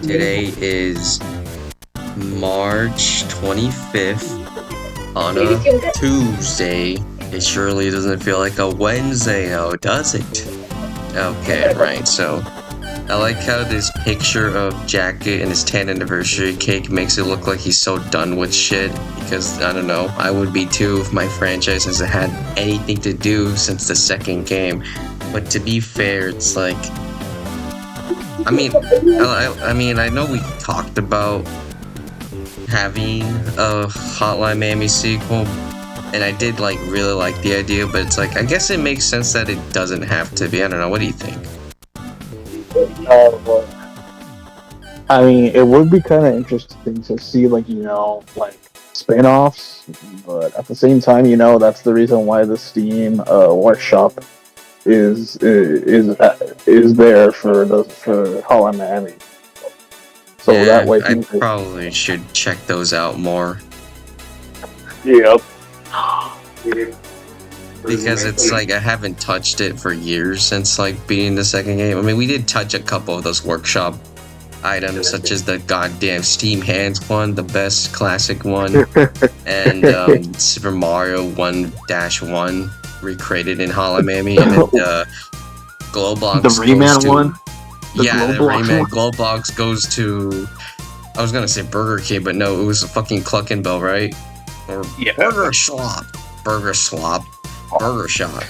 Today is March 25th on a Tuesday. It surely doesn't feel like a Wednesday now, does it? Okay, right, so I like how this picture of Jacket and his 10th anniversary cake makes it look like he's so done with shit. Because, I don't know, I would be too if my franchise hasn't had anything to do since the second game. But to be fair, it's like... I mean, I know we talked about having a Hotline Miami sequel, and I did really like the idea, but it's like I guess it makes sense that it doesn't have to be. I don't know. What do you think? I mean, it would be kind of interesting to see, spin-offs, but at the same time, that's the reason why the Steam workshop is there for Holland Miami. So yeah, that way, I probably should check those out more. Yep. Because it's like I haven't touched it for years since beating the second game. I mean, we did touch a couple of those workshop items, such as the goddamn Steam Hands one, the best classic one, and Super Mario 1-1 recreated in Hotline Miami, and then the Glowbox. The Rayman one. The Rayman Glowbox goes to. I was gonna say Burger King, but no, it was a fucking Cluckenbell, right? Or Burger Slop. Burger Slop. Burger Shot.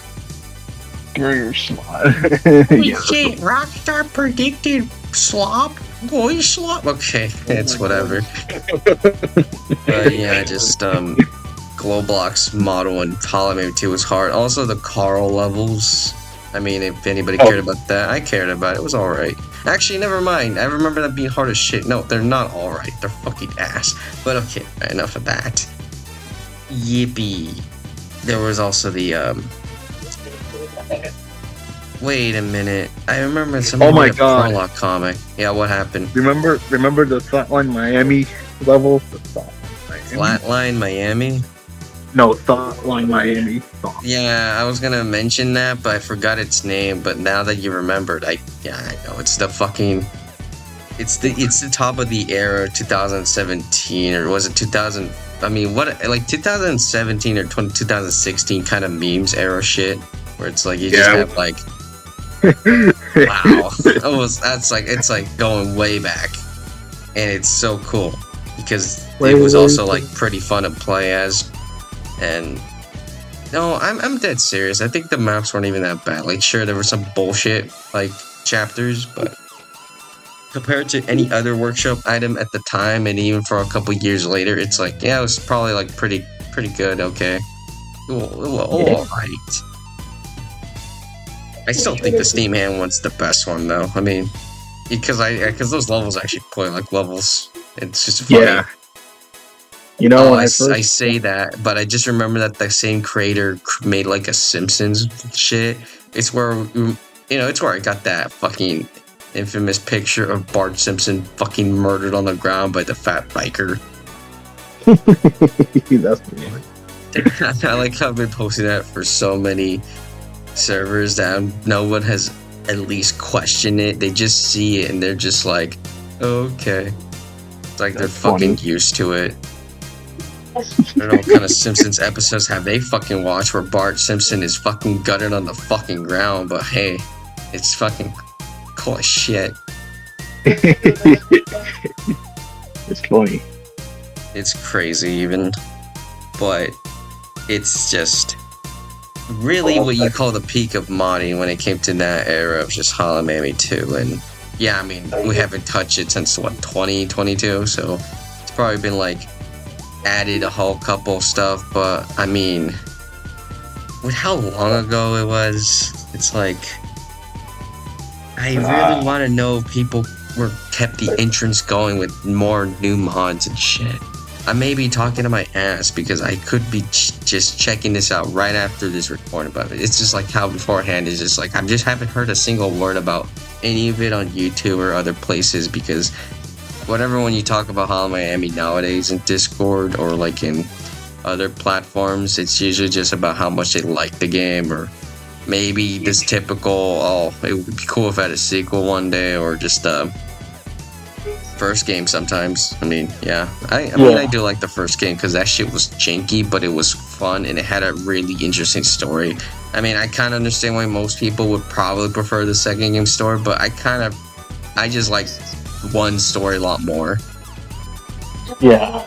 Burger Slop. Shit, Rockstar predicted slop? Boy slop? Okay, it's whatever. But yeah, just, Glowblock's model in Hotline Miami 2 was hard. Also, the Carl levels. I mean, if anybody cared about that, I cared about it. It was alright. Actually, never mind. I remember that being hard as shit. No, they're not alright. They're fucking ass. But okay, enough of that. Yippee. There was also the, Wait a minute. I remember somebody made a Prologue comic. Yeah, what happened? Remember the Flatline Miami level? Flatline Miami? No, Flatline Miami. Yeah, I was gonna mention that, but I forgot its name. But now that you remembered, I know it's the fucking. It's the top of the era, 2017, or was it 2000? I mean, 2017 or 2016 kind of memes era shit, where it's like you just have wow, it's like going way back, and it's so cool because it was also pretty fun to play as, and no, I'm dead serious. I think the maps weren't even that bad. Sure, there were some bullshit chapters, but compared to any other workshop item at the time, and even for a couple years later, it's it was probably pretty good. Okay, all right. I still think the Steam Hand one's the best one, though. I mean, because those levels actually play like levels. It's just funny. Yeah. I say that, but I just remember that the same creator made a Simpsons shit. It's where I got that fucking infamous picture of Bart Simpson fucking murdered on the ground by the fat biker. That's funny. I like how I've been posting that for so many servers that no one has at least questioned it. They just see it and they're just like, okay. It's like they're fucking used to it. I don't know what kind of Simpsons episodes have they fucking watched where Bart Simpson is fucking gutted on the fucking ground, but hey, it's fucking cool as shit. It's funny. It's crazy even, but it's just really what you call the peak of modding when it came to that era of just Hotline Miami 2. And yeah, I mean, we haven't touched it since 2022, so it's probably been added a whole couple stuff, but I mean, with how long ago it was, it's I really want to know if people kept the entrance going with more new mods and shit. I may be talking to my ass because I could be just checking this out right after this recording, but it's just how beforehand is just I just haven't heard a single word about any of it on YouTube or other places, because whatever, when you talk about Hotline Miami nowadays in Discord or in other platforms, it's usually just about how much they like the game, or maybe this typical, it would be cool if I had a sequel one day, or just first game sometimes. I mean, yeah. I mean, I do like the first game because that shit was janky, but it was fun and it had a really interesting story. I mean, I kind of understand why most people would probably prefer the second game story, but I just like one story a lot more. Yeah.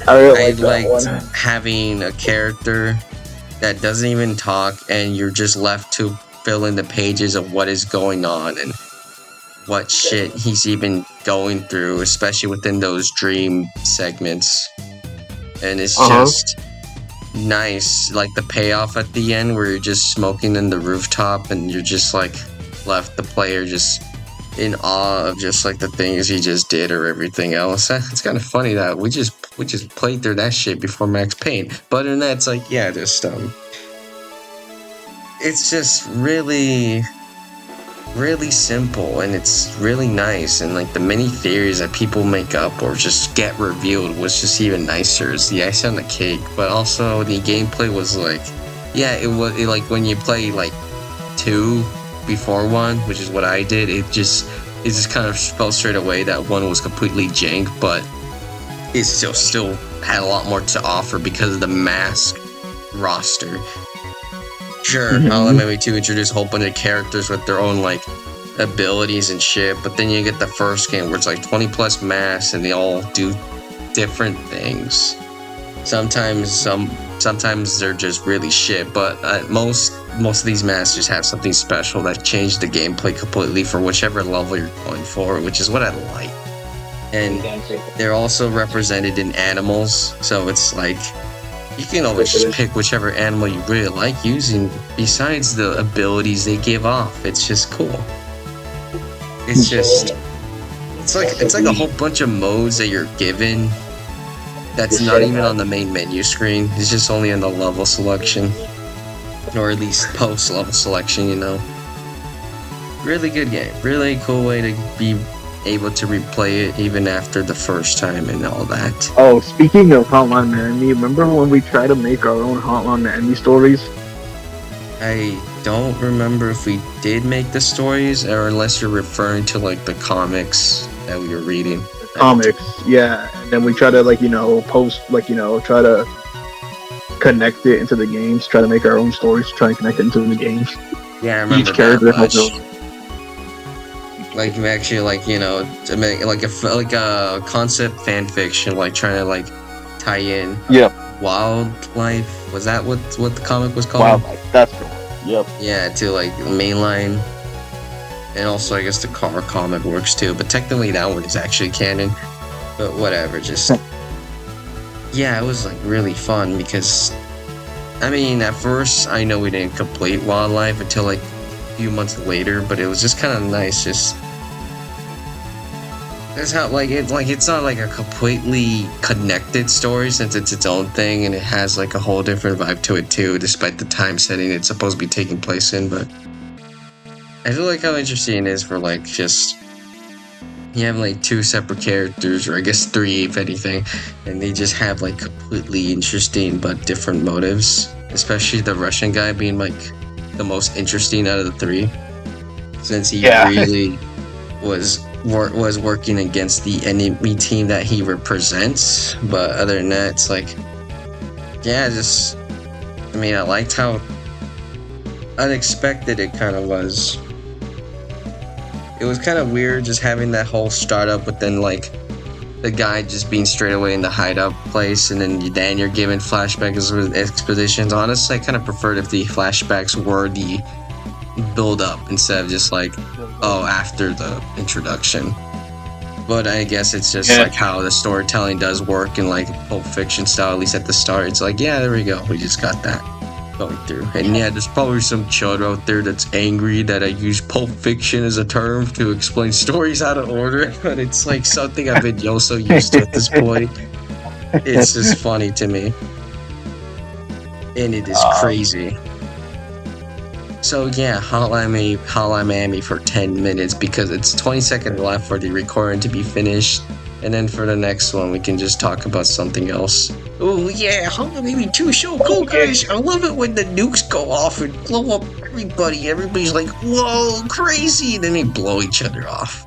I really liked having a character that doesn't even talk and you're just left to fill in the pages of what is going on and what shit he's even going through, especially within those dream segments. And it's just nice, like the payoff at the end where you're just smoking in the rooftop and you're just like left the player just in awe of just like the things he just did or everything else. It's kind of funny that we just played through that shit before Max Payne. But in that, it's like, yeah, just it's just really simple and it's really nice, and like the many theories that people make up or just get revealed was just even nicer. It's the icing on the cake. But also the gameplay was like, yeah, it like when you play like 2 before 1, which is what I did, it just kind of felt straight away that 1 was completely jank, but it still had a lot more to offer because of the mask roster. Sure, Hotline Miami 2 introduced a whole bunch of characters with their own like abilities and shit, but then you get the first game where it's like 20 plus masks and they all do different things. Sometimes they're just really shit, but most of these masks just have something special that changed the gameplay completely for whichever level you're going for, which is what I like. And they're also represented in animals, so it's like you can always just pick whichever animal you really like using besides the abilities they give off. It's just cool. It's like a whole bunch of modes that you're given that's not even on the main menu screen. It's just only in the level selection, or at least post level selection, you know. Really good game. Really cool way to be able to replay it even after the first time and all that. Oh, speaking of Hotline Miami, remember when we tried to make our own Hotline Miami stories? I don't remember if we did make the stories, or unless you're referring to like the comics that we were reading. Comics, yeah. And then we try to post, try to connect it into the games, try to make our own stories, try and connect it into the games. Yeah, I remember each character has like actually to make like a concept fan fiction, like trying to like tie in wildlife. Was that what the comic was called? Wildlife, that's the one. Yep. Yeah, to like the mainline. And also I guess the car comic works too, but technically that one is actually canon. But whatever, just yeah, it was like really fun because I mean at first I know we didn't complete wildlife until like a few months later, but it was just kind of nice just that's how it's not like a completely connected story since it's its own thing and it has like a whole different vibe to it too, despite the time setting it's supposed to be taking place in. But I feel like how interesting it is for like just you have like 2 separate characters, or I guess 3 if anything, and they just have like completely interesting but different motives, especially the Russian guy being like the most interesting out of the 3 since he really was working against the enemy team that he represents. But other than that, it's like I liked how unexpected it kind of was. It was kind of weird just having that whole startup, but then like the guy just being straight away in the hideout place, and then you're given flashbacks with expositions. Honestly, I kind of preferred if the flashbacks were the build up instead of just like after the introduction. But I guess it's just like how the storytelling does work in like Pulp Fiction style, at least at the start. It's like, yeah, there we go, we just got that going through. And yeah, there's probably some chud out there that's angry that I use Pulp Fiction as a term to explain stories out of order, but it's like something I've been so used to at this point. It's just funny to me. And it is crazy. So yeah, Hotline Miami for 10 minutes because it's 20 seconds left for the recording to be finished. And then for the next one, we can just talk about something else. Oh yeah, Hotline Miami 2 so cool, guys. I love it when the nukes go off and blow up everybody. Everybody's like, whoa, crazy. And then they blow each other off.